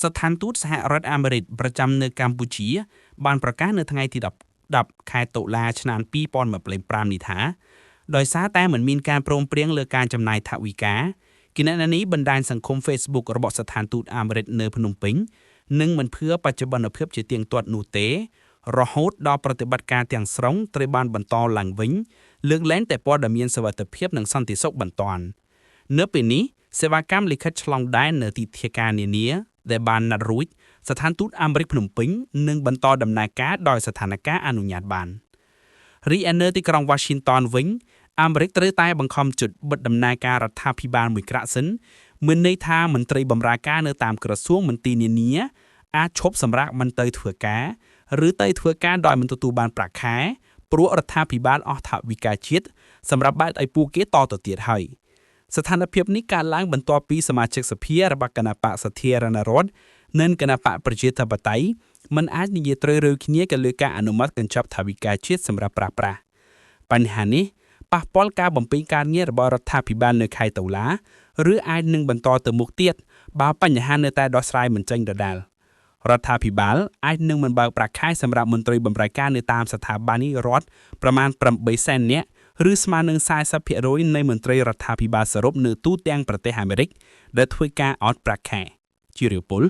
ស្ថានទូតសហរដ្ឋអាមេរិកប្រចាំនៅកម្ពុជាបានប្រកាសនៅថ្ងៃទី10ខែតុលាឆ្នាំ2025នេះថាដោយសារតែមិនមានការព្រមព្រៀងលើការចំណាយថវិកាគណនីបណ្ដាញសង្គម Facebook របស់ស្ថានទូតអាមេរិកនៅភ្នំពេញនឹងមិនភឿបច្ចុប្បន្នភាពជាទៀងទាត់នោះទេរហូតដល់ប្រតិបត្តិការទាំងស្រុងត្រូវបានបន្តឡើងវិញលើកលែងតែព័ត៌មានសុវត្ថិភាពនិងសន្តិសុខបន្ទាន់នៅពេលនេះសេវាកម្មលិខិតឆ្លងដែននៅទីធ្លាការនានាដែលបានណាត់រួចស្ថានទូតអាមេរិកភ្នំពេញនឹងបន្តដំណើរការដោយស្ថានភាពអនុញ្ញាតបានរីឯនៅទីក្រុង Washington វិញអាមេរិកត្រូវតែបង្ខំជិតបិទដំណើរការរដ្ឋាភិបាលមួយក្រាក់សិនមានន័យថាមន្ត្រីបម្រើការនៅតាមក្រសួងមន្ទីរនានាអាចឈប់សម្រាកមិនទៅធ្វើការឬទៅធ្វើការដោយមិនទទួលបានប្រាក់ខែព្រោះរដ្ឋាភិបាលអស់ថវិកាជាតិសម្រាប់បែកឲ្យពួកគេតទៅទៀតហើយស្ថានភាពនេះកើតឡើងបន្ទាប់ពីសមាជិកសភារបស់គណបក្សសាធារណរដ្ឋនិងគណបក្សប្រជាធិបតេយ្យមិនអាចនិយាយត្រូវរើគ្នាទៅលើការអនុម័តកញ្ចប់ថវិកាជាតិសម្រាប់ប្រើប្រាស់បញ្ហានេះប៉ះពាល់ការបំពេញការងាររបស់រដ្ឋាភិបាលនៅខែតុលាឬអាចនឹងបន្តទៅមុខទៀតបើបញ្ហានៅតែដោះស្រាយមិនចេញដដែលរដ្ឋាភិបាលអាចនឹងមិនបើកប្រាក់ខែសម្រាប់មន្ត្រីបម្រើការនៅតាមស្ថាប័ននេះរដ្ឋប្រមាណ8សែននាក់ឬស្មើនឹង 40% នៃមន្ត្រីរដ្ឋាភិបាលសរុបនៅទូទាំងប្រទេសអាមេរិកដែលធ្វើការអត់ប្រាក់ខែជារឿយពល